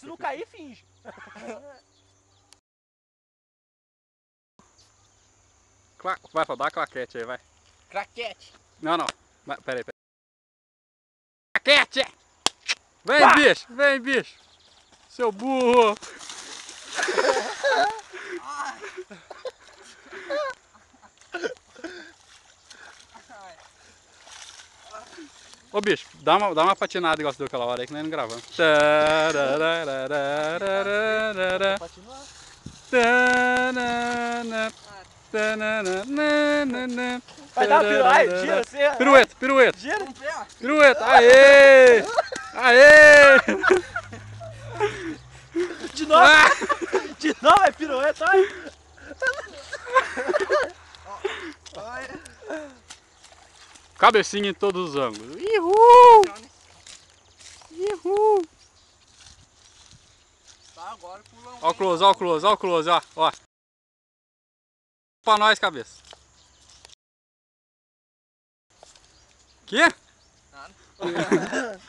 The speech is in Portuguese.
Se não cair, finge. Vai, dar a claquete aí, vai. Craquete. Não. Pera aí. Claquete! Vem, bicho! Vem, bicho! Seu burro! Ô bicho, dá uma patinada igual você deu aquela hora aí que nós não gravamos. Vai dar uma pirueta, gira assim. Pirueta. Gira. Pirueta, aê! Aê! De novo. De novo, é pirueta. Cabecinha em todos os ângulos. Ihul! Ihul! Tá, agora pulamos. Ó o close, ó. Pra nós, cabeça. Que? Nada.